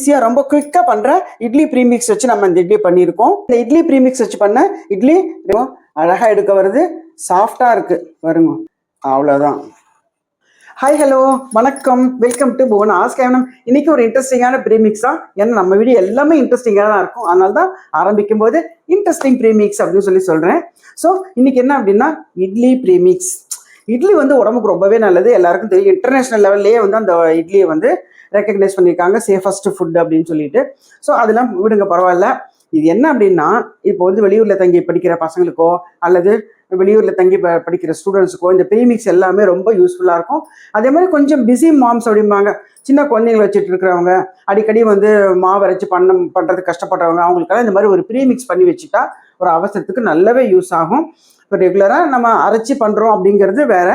ஈஸியாக ரொம்ப குயிக்காக பண்ணுற இட்லி ப்ரீமிக்ஸ் வச்சு நம்ம இந்த இட்லி பண்ணியிருக்கோம். இந்த இட்லி ப்ரீமிக்ஸ் வச்சு பண்ண இட்லி அழகாக எடுக்க வருது, சாஃப்டாக இருக்குது வருங்க. அவ்வளோதான். ஹாய், ஹலோ, வணக்கம், வெல்கம் டு புவன் ஆஸ்கேவனம். இன்னைக்கு ஒரு இன்ட்ரெஸ்டிங்கான ப்ரீமிக்ஸ் தான். ஏன்னா நம்ம வீடியோ எல்லாமே இன்ட்ரெஸ்டிங்காக தான் இருக்கும். அதனால தான் ஆரம்பிக்கும் போது இன்ட்ரெஸ்டிங் ப்ரீமிக்ஸ் அப்படின்னு சொல்கிறேன். ஸோ இன்னைக்கு என்ன அப்படின்னா இட்லி ப்ரீமிக்ஸ். இட்லி உடம்புக்கு ரொம்பவே நல்லது, எல்லாருக்கும் தெரியும். இன்டர்நேஷனல் லெவல்லையே அந்த இட்லியை ரெக்கக்னைஸ் பண்ணியிருக்காங்க சேஃபஸ்ட் ஃபுட் அப்படின்னு சொல்லிட்டு. ஸோ அதெல்லாம் விடுங்க, பரவாயில்ல. இது என்ன அப்படின்னா, இப்போ வெளியூரில் தங்கி படிக்கிற பசங்களுக்கோ அல்லது வெளியூரில் தங்கி படிக்கிற ஸ்டூடெண்ட்ஸுக்கோ இந்த ப்ரீமிக்ஸ் எல்லாமே ரொம்ப யூஸ்ஃபுல்லாக இருக்கும். அதே மாதிரி கொஞ்சம் பிஸி மாம்ஸ் அப்படிம்பாங்க, சின்ன குழந்தைங்களை வச்சுட்டு இருக்கிறவங்க, அடிக்கடி மாவு அரைச்சி பண்ணுறதுக்கு கஷ்டப்படுறவங்க, அவங்களுக்கெல்லாம் இந்த மாதிரி ஒரு ப்ரீமிக்ஸ் பண்ணி வச்சுட்டா ஒரு அவசரத்துக்கு நல்லாவே யூஸ் ஆகும். இப்போ ரெகுலராக நம்ம அரைச்சி பண்ணுறோம் அப்படிங்கிறது வேற,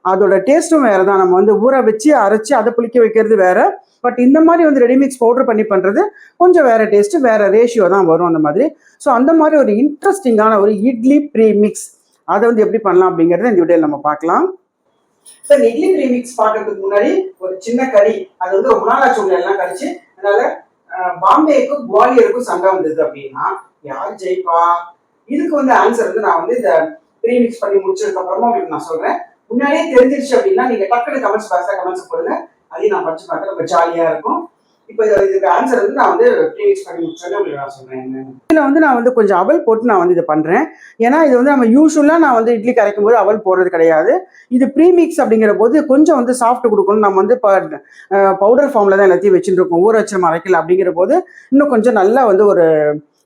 அதோட டேஸ்ட்டும் வேறு தான். நம்ம ஊற வச்சு அரைச்சி அதை புளிக்க வைக்கிறது வேற. பட் இந்த மாதிரி ரெடிமிக்ஸ் பவுடர் பண்ணி பண்ணுறது கொஞ்சம் வேறு டேஸ்ட்டு, வேறு ரேஷியோ தான் வரும் அந்த மாதிரி. ஸோ அந்த மாதிரி ஒரு இன்ட்ரெஸ்டிங்கான ஒரு இட்லி ப்ரீமிக்ஸ் அதை எப்படி பண்ணலாம் அப்படிங்கிறத இந்த வீடியோவில் நம்ம பார்க்கலாம். இப்போ இந்த இட்லி ப்ரீமிக்ஸ் பார்க்கறதுக்கு முன்னாடி ஒரு சின்ன கறி, அது ரொம்ப நாளாச்சு எல்லாம் கழிச்சு. அதனால பாம்பேக்கும் குவாலியருக்கும் சண்டை வந்தது அப்படின்னா யார் ஜெயிப்பா? இதுக்கு ஆன்சர் நான் இந்த ப்ரீமிக்ஸ் பண்ணி முடிச்சதுக்கு அப்புறமா உங்களுக்கு நான் சொல்றேன். முன்னாடியே தெரிஞ்சிருச்சு அப்படின்னா நீங்க டக்குனு கமெண்ட்ஸ் போடுங்க, அதையும் நான் படிச்சு பார்க்க ரொம்ப ஜாலியா இருக்கும். இப்போ இதுக்கு ஆன்சர் நான் ப்ரீமிக்ஸ் பண்ணி முடிச்சோன்னு உங்களுக்கு நான் சொல்றேன். இதில் நான் கொஞ்சம் அவல் போட்டு நான் இதை பண்றேன். ஏன்னா இது நம்ம யூஸ்வலா நான் இட்லி கரைக்கும் போது அவல் போடுறது கிடையாது. இது ப்ரீமிக்ஸ் அப்படிங்கிற போது கொஞ்சம் சாஃப்ட் கொடுக்கணும். நம்ம இப்போ பவுடர் ஃபார்ம்ல தான் எல்லாத்தையும் வச்சுட்டு இருக்கோம், ஊற வச்சு நம்ம அரைக்கல. அப்படிங்கிற போது இன்னும் கொஞ்சம் நல்லா ஒரு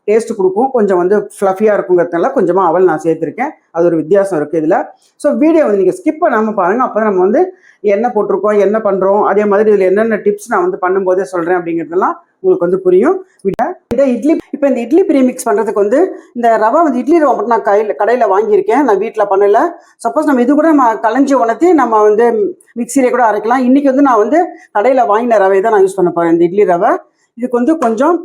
டேஸ்ட் கொடுக்கும், கொஞ்சம் ஃப்ளஃபியாக இருக்குங்கிறதுனால கொஞ்சமாக அவல் நான் சேர்த்துருக்கேன். அது ஒரு வித்தியாசம் இருக்குது இதில். ஸோ வீடியோ நீங்கள் ஸ்கிப் பண்ணாமல் பாருங்கள். அப்போ தான் நம்ம என்ன போட்டிருக்கோம், என்ன பண்ணுறோம், அதே மாதிரி இதில் என்னென்ன டிப்ஸ் நான் பண்ணும்போதே சொல்கிறேன் அப்படிங்கிறதெல்லாம் உங்களுக்கு புரியும். இந்த இட்லி இப்போ இந்த இட்லி ப்ரீமிக்ஸ் பண்ணுறதுக்கு இந்த ரவை இட்லி ரவை மட்டும் நான் கடையில் வாங்கியிருக்கேன், நான் வீட்டில் பண்ணலை. சப்போஸ் நம்ம இது கூட நம்ம களைஞ்சி உணர்த்தி நம்ம மிக்சியிலே கூட அரைக்கலாம். இன்றைக்கி நான் கடையில் வாங்கின ரவை தான் நான் யூஸ் பண்ண போகிறேன். இந்த இட்லி ரவை இதுக்கு கொஞ்சம்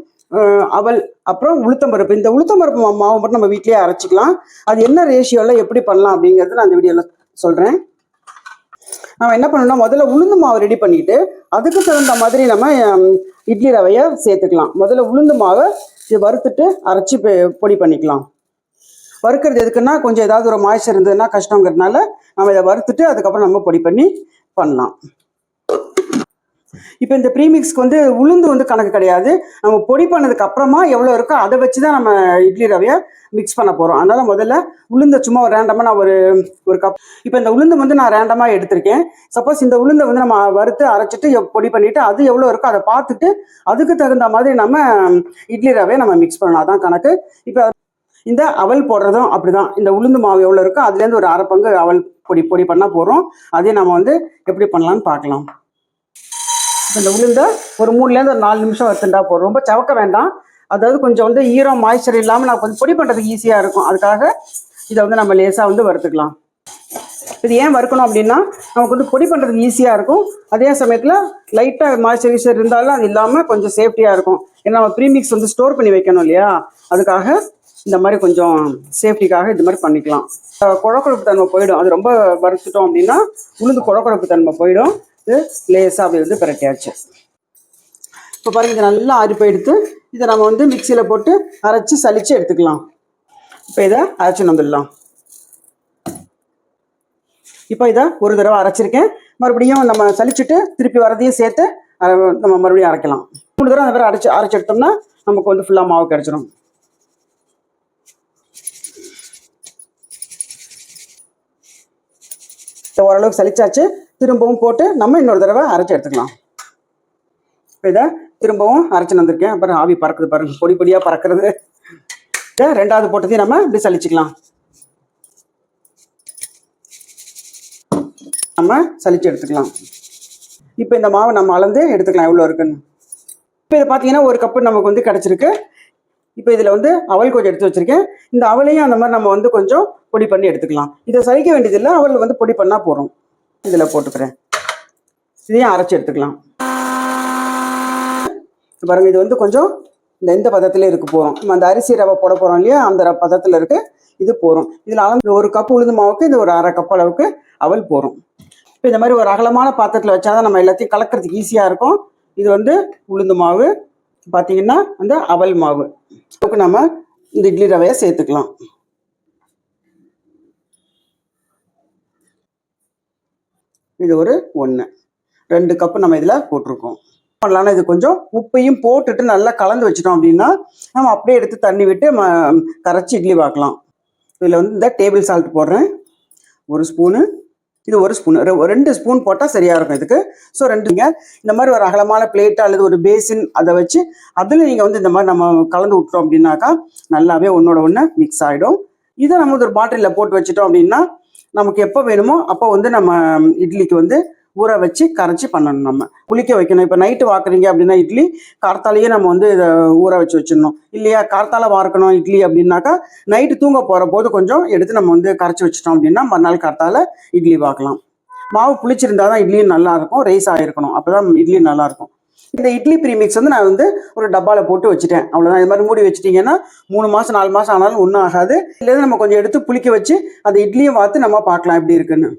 அவல், அப்புறம் உளுத்தம்பருப்பு. இந்த உளுத்தம்பருப்பு மாவு மட்டும் நம்ம வீட்லேயே அரைச்சிக்கலாம். அது என்ன ரேஷியோவில் எப்படி பண்ணலாம் அப்படிங்கிறது நான் இந்த வீடியோவில் சொல்கிறேன். நம்ம என்ன பண்ணணும்னா, முதல்ல உளுந்து மாவு ரெடி பண்ணிட்டு அதுக்கு தகுந்த மாதிரி நம்ம இட்லி ரவையை சேர்த்துக்கலாம். முதல்ல உளுந்து மாவை இது வறுத்துட்டு அரைச்சி பொடி பண்ணிக்கலாம். வறுக்கிறது எதுக்குன்னா, கொஞ்சம் ஏதாவது ஒரு மாய்ச்சர் இருந்ததுன்னா கஷ்டங்கிறதுனால நம்ம இதை வறுத்துட்டு அதுக்கப்புறம் நம்ம பொடி பண்ணி பண்ணலாம். இப்போ இந்த ப்ரீமிக்ஸ்க்கு உளுந்து கணக்கு கிடையாது. நம்ம பொடி பண்ணதுக்கு அப்புறமா எவ்வளோ இருக்கோ அதை வச்சு தான் நம்ம இட்லி ரவையை மிக்ஸ் பண்ண போகிறோம். அதனால முதல்ல உளுந்தை சும்மா ஒரு ரேண்டமாக நான் ஒரு கப், இப்போ இந்த உளுந்து நான் ரேண்டமாக எடுத்திருக்கேன். சப்போஸ் இந்த உளுந்தை நம்ம வறுத்து அரைச்சிட்டு பொடி பண்ணிவிட்டு அது எவ்வளோ இருக்கோ அதை பார்த்துட்டு அதுக்கு தகுந்த மாதிரி நம்ம இட்லி ரவையை நம்ம மிக்ஸ் பண்ணலாம், அதான் கணக்கு. இப்போ இந்த அவல் போடுறதும் அப்படிதான். இந்த உளுந்து மாவு எவ்வளோ இருக்கோ அதுலேருந்து ஒரு அரை பங்கு அவல் பொடி பண்ணால் போகிறோம். அதே நம்ம எப்படி பண்ணலான்னு பார்க்கலாம். இந்த உளுந்தை ஒரு 3லேருந்து ஒரு 4 நிமிஷம் வறுத்துட்டா போதும், ரொம்ப சவக்க வேண்டாம். அதாவது கொஞ்சம் ஈரம் மாய்ச்சர் இல்லாமல் நான் கொஞ்சம் பொடி பண்ணுறதுக்கு ஈஸியாக இருக்கும். அதுக்காக இதை நம்ம லேசாக வறுத்துக்கலாம். இது ஏன் வறுக்கணும் அப்படின்னா, நமக்கு பொடி பண்ணுறதுக்கு ஈஸியாக இருக்கும். அதே சமயத்தில் லைட்டாக மாய்ச்சரைசர் இருந்தாலும் அது இல்லாமல் கொஞ்சம் சேஃப்டியாக இருக்கும். ஏன்னா நம்ம ப்ரீமிக்ஸ் ஸ்டோர் பண்ணி வைக்கணும் இல்லையா, அதுக்காக இந்த மாதிரி கொஞ்சம் சேஃப்டிக்காக இது மாதிரி பண்ணிக்கலாம். குழக்குழப்பு தன்மை போயிடும். அது ரொம்ப வறுத்துட்டோம் அப்படின்னா உளுந்து குழக்குழப்பு தன்மை போயிடும். இது லேசாக அப்படி பிரட்டியாச்சு. இப்போ பாருங்க, இதை நல்லா அரிப்பை எடுத்து இதை நம்ம மிக்சியில் போட்டு அரைச்சி சலிச்சு எடுத்துக்கலாம். இப்போ இதை அரைச்சின்னு வந்துடலாம். இப்போ இதை ஒரு தடவை அரைச்சிருக்கேன். மறுபடியும் நம்ம சலிச்சுட்டு திருப்பி வரதையும் சேர்த்து நம்ம மறுபடியும் அரைக்கலாம். 3 தடவை அந்த மாதிரி அரைச்சி எடுத்தோம்னா நமக்கு ஃபுல்லாக மாவு கிடச்சிடும். ஓரளவுக்கு சலிச்சாச்சு. திரும்பவும் போட்டு நம்ம இன்னொரு தடவை அரைச்சி எடுத்துக்கலாம். இப்போ இதை திரும்பவும் அரைச்சின்னு வந்திருக்கேன். அப்புறம் ஆவி பறக்குது பாருங்க, பொடி பொடியாக பறக்கிறது. இதை 2வது போட்டதையும் நம்ம இப்படி சலிச்சுக்கலாம். நம்ம சலிச்சு எடுத்துக்கலாம். இப்போ இந்த மாவு நம்ம அளந்து எடுத்துக்கலாம் எவ்வளோ இருக்குன்னு. இப்போ இதை பார்த்தீங்கன்னா ஒரு கப்பு நமக்கு கிடச்சிருக்கு. இப்போ இதில் அவல் கொஞ்சம் எடுத்து வச்சுருக்கேன். இந்த அவலையும் அந்த மாதிரி நம்ம கொஞ்சம் பொடி பண்ணி எடுத்துக்கலாம். இதை சலிக்க வேண்டியதில்லை, அவல் பொடி பண்ணால் போகிறோம். இதில் போட்டுக்கிறேன். இதையும் அரைச்சி எடுத்துக்கலாம். பாருங்க, இது கொஞ்சம் இந்த பதத்தில் இருக்கு போகிறோம். நம்ம அந்த அரிசி ரவை போட போகிறோம் இல்லையா, அந்த பதத்தில் இருக்கு இது போகிறோம். இதில் அளந்து ஒரு கப் உளுந்து மாவுக்கு இது ஒரு அரை கப் அளவுக்கு அவல் போகிறோம். இப்போ இந்த மாதிரி ஒரு அகலமான பாத்திரத்தில் வச்சாதான் நம்ம எல்லாத்தையும் கலக்கிறதுக்கு ஈஸியாக இருக்கும். இது உளுந்து மாவு, பார்த்தீங்கன்னா அந்த அவல் மாவு நம்ம இந்த இட்லி ரவையை சேர்த்துக்கலாம். இது ஒரு 2 கப்பு நம்ம இதில் போட்டிருக்கோம். பண்ணலாம்னா இது கொஞ்சம் உப்பையும் போட்டுட்டு நல்லா கலந்து வச்சிட்டோம் அப்படின்னா நம்ம அப்படியே எடுத்து தண்ணி விட்டு கரைச்சி இட்லி வாக்கலாம். இதில் வந்து இந்த டேபிள் சால்ட் போடுறேன், 1 ஸ்பூனு. இது 1 ஸ்பூன், 2 ஸ்பூன் போட்டால் சரியாக இருக்கும் இதுக்கு. ஸோ 2ங்க இந்த மாதிரி ஒரு அகலமான பிளேட்டு அல்லது ஒரு பேசின் அதை வச்சு அதில் நீங்கள் வந்து இந்த மாதிரி நம்ம கலந்து விட்டோம் அப்படின்னாக்கா நல்லாவே ஒன்றோட ஒன்று மிக்ஸ் ஆகிடும். இதை நம்ம ஒரு பாட்டிலில் போட்டு வச்சிட்டோம் அப்படின்னா நமக்கு எப்போ வேணுமோ அப்போ வந்து நம்ம இட்லிக்கு வந்து ஊற வச்சு கரைச்சி பண்ணணும். நம்ம புளிக்க வைக்கணும். இப்போ நைட்டு வாக்குறீங்க அப்படின்னா இட்லி கார்த்தாலேயே நம்ம வந்து இதை ஊற வச்சு வச்சிடணும் இல்லையா. கார்த்தால வார்க்கணும் இட்லி அப்படின்னாக்கா நைட்டு தூங்க போகிற போது கொஞ்சம் எடுத்து நம்ம வந்து கரைச்சி வச்சிட்டோம் அப்படின்னா மறுநாள் கார்த்தால இட்லி வாக்கலாம். மாவு புளிச்சிருந்தா தான் இட்லியும் நல்லாயிருக்கும், ரைஸ் ஆகிருக்கணும், அப்போ தான் இட்லி நல்லாயிருக்கும். இந்த இட்லி ப்ரீமிக்ஸ் வந்து நான் வந்து ஒரு டப்பாவில் போட்டு வச்சுட்டேன், அவ்வளோதான். இது மாதிரி மூடி வச்சுட்டிங்கன்னா 3 மாதம் 4 மாதம் ஆனாலும் ஒன்றும் ஆகாது. இல்லைன்னா நம்ம கொஞ்சம் எடுத்து புளிக்க வச்சு அந்த இட்லியும் பார்த்து நம்ம பார்க்கலாம் எப்படி இருக்குன்னு.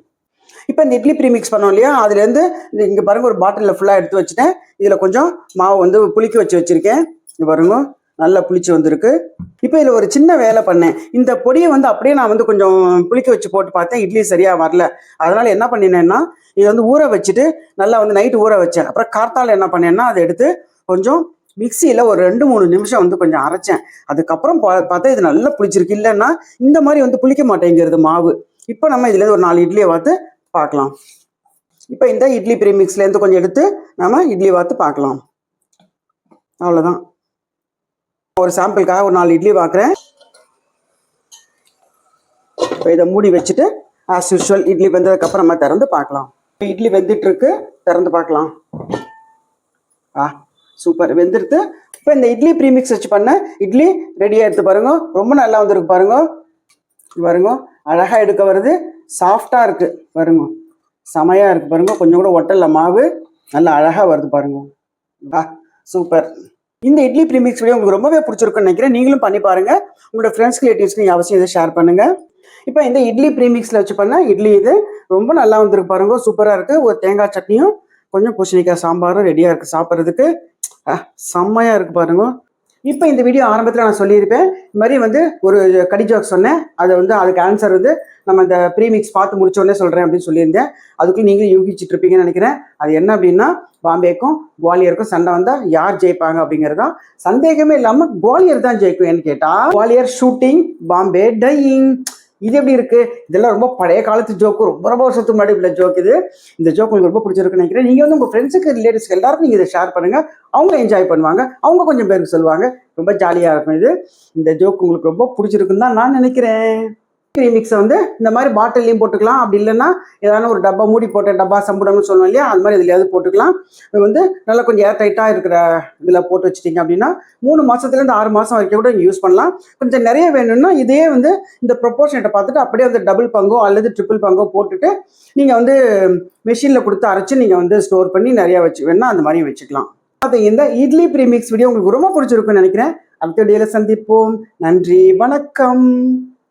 இப்போ இந்த இட்லி ப்ரீமிக்ஸ் பண்ணோம் இல்லையா, அதுலேருந்து இங்கே பாருங்க ஒரு பாட்டிலில் ஃபுல்லாக எடுத்து வச்சுட்டேன். இதில் கொஞ்சம் மாவு வந்து புளிக்க வச்சுருக்கேன். இது பாருங்க நல்லா புளிச்சு வந்திருக்கு. இப்போ இதில் ஒரு சின்ன வேலை பண்ணேன். இந்த பொடியை வந்து அப்படியே நான் வந்து கொஞ்சம் புளிக்க வச்சு போட்டு பார்த்தேன், இட்லி சரியாக வரல. அதனால் என்ன பண்ணினேன்னா இதை வந்து ஊற வச்சுட்டு நல்லா வந்து நைட்டு ஊற வச்சேன். அப்புறம் கார்த்தால என்ன பண்ணேன்னா அதை எடுத்து கொஞ்சம் மிக்சியில் ஒரு 2-3 நிமிஷம் வந்து கொஞ்சம் அரைச்சேன். அதுக்கப்புறம் பார்த்தா இது நல்லா புளிச்சிருக்கு. இல்லைன்னா இந்த மாதிரி வந்து புளிக்க மாட்டேங்கிறது மாவு. இப்போ நம்ம இதுலேருந்து ஒரு 4 இட்லியை பார்த்து பார்க்கலாம். இப்போ இந்த இட்லி ப்ரீமிக்ஸ்லேருந்து கொஞ்சம் எடுத்து நம்ம இட்லி பார்த்து பார்க்கலாம். அவ்வளோதான். ஒரு சாம்பிளுக்காக ஒரு 4 இட்லி பார்க்குறேன். இப்போ இதை மூடி வச்சுட்டு ஆஸ் யூஷுவல் இட்லி வெந்ததுக்கப்புறம் நம்ம திறந்து பார்க்கலாம். இட்லி வெந்துட்டுருக்கு, திறந்து பார்க்கலாம். சூப்பர், வெந்துடுது. இப்போ இந்த இட்லி ப்ரீமிக்ஸ் வச்சு பண்ண இட்லி ரெடியாக எடுத்து பாருங்க. ரொம்ப நல்லா வந்துருக்கு பாருங்க. பாருங்க அழகாக எடுக்க வருது, சாஃப்டாக இருக்குது பாருங்க, செமையாக இருக்குது பாருங்க. கொஞ்சம் கூட ஒட்டல, மாவு நல்லா அழகாக வருது பாருங்க. சூப்பர். இந்த இட்லி ப்ரீமிக்ஸ் வீடியோ உங்களுக்கு ரொம்பவே பிடிச்சிருக்குன்னு நினைக்கிறேன். நீங்களும் பண்ணி பாருங்க. உங்களோட ஃப்ரெண்ட்ஸ் ரிலேட்டிவ்ஸ்க்கு நீங்கள் அவசியம் இதை ஷேர் பண்ணுங்க. இப்போ இந்த இட்லி ப்ரீமிக்ஸில் வச்சு பண்ண இட்லி இது ரொம்ப நல்லா வந்துருக்கு பாருங்க, சூப்பராக இருக்குது. ஒரு தேங்காய் சட்னியும் கொஞ்சம் பூசணிக்காய் சாம்பாரும் ரெடியாக இருக்குது சாப்பிட்றதுக்கு. செம்மையாக இருக்குது பாருங்க. இப்போ இந்த வீடியோ ஆரம்பத்தில் நான் சொல்லியிருப்பேன், இது மாதிரி வந்து ஒரு கடி ஜோக் சொன்னேன். அதை வந்து அதுக்கு ஆன்சர் வந்து நம்ம இந்த ப்ரீமிக்ஸ் பார்த்து முடிச்சோடனே சொல்கிறேன் அப்படின்னு சொல்லியிருந்தேன். அதுக்குள்ளே நீங்களும் யூகிச்சிட்டு இருப்பீங்கன்னு நினைக்கிறேன். அது என்ன அப்படின்னா, பாம்பேக்கும் குவாலியருக்கும் சண்டை வந்தால் யார் ஜெயிப்பாங்க அப்படிங்கிறதான். சந்தேகமே இல்லாமல் குவாலியர் தான் ஜெயிக்கும் கேட்டால், குவாலியர் ஷூட்டிங், பாம்பே டையிங். இது எப்படி இருக்கு? இதெல்லாம் ரொம்ப பழைய காலத்து ஜோக்கு, ரொம்ப வருஷத்துக்கு முன்னாடி உள்ள ஜோக் இது. இந்த ஜோக் உங்களுக்கு ரொம்ப பிடிச்சிருக்குன்னு நினைக்கிறேன். நீங்கள் வந்து உங்கள் ஃப்ரெண்ட்ஸுக்கு ரிலேட்டிவ்ஸ்க்கு எல்லாருக்கும் நீங்கள் இதை ஷேர் பண்ணுங்க. அவங்க என்ஜாய் பண்ணுவாங்க, அவங்க கொஞ்சம் பேருக்கு சொல்லுவாங்க. ரொம்ப ஜாலியாக இருக்கும் இது. இந்த ஜோக் உங்களுக்கு ரொம்ப பிடிச்சிருக்குன்னு தான் நான் நினைக்கிறேன். ப்ரீமிக்ஸை வந்து இந்த மாதிரி பாட்டிலையும் போட்டுக்கலாம், அப்படி இல்லைன்னா ஏதாவது ஒரு டப்பா மூடி போட்ட டப்பா சம்புடம்னு சொல்லுவோம் இல்லையா, அது மாதிரி இதுலையாவது போட்டுக்கலாம். இது வந்து நல்லா கொஞ்சம் ஏர் டைட்டாக இருக்கிற இதில் போட்டு வச்சுட்டிங்க அப்படின்னா 3 மாதத்துலேருந்து 6 மாதம் வரைக்கும் கூட நீங்கள் யூஸ் பண்ணலாம். கொஞ்சம் நிறைய வேணும்னா இதே வந்து இந்த ப்ரொப்போர்ஷனேட்டை பார்த்துட்டு அப்படியே வந்து டபுள் பங்கோ அல்லது ட்ரிபிள் பங்கோ போட்டுட்டு நீங்கள் வந்து மெஷினில் கொடுத்து அரைச்சி நீங்கள் வந்து ஸ்டோர் பண்ணி நிறையா வச்சு வேணால் அந்த மாதிரியும் வச்சுக்கலாம். அது இந்த இட்லி ப்ரீமிக்ஸ் வீடியோ உங்களுக்கு ரொம்ப பிடிச்சிருக்குன்னு நினைக்கிறேன். அடுத்த வீடியோவில் சந்திப்போம். நன்றி, வணக்கம்.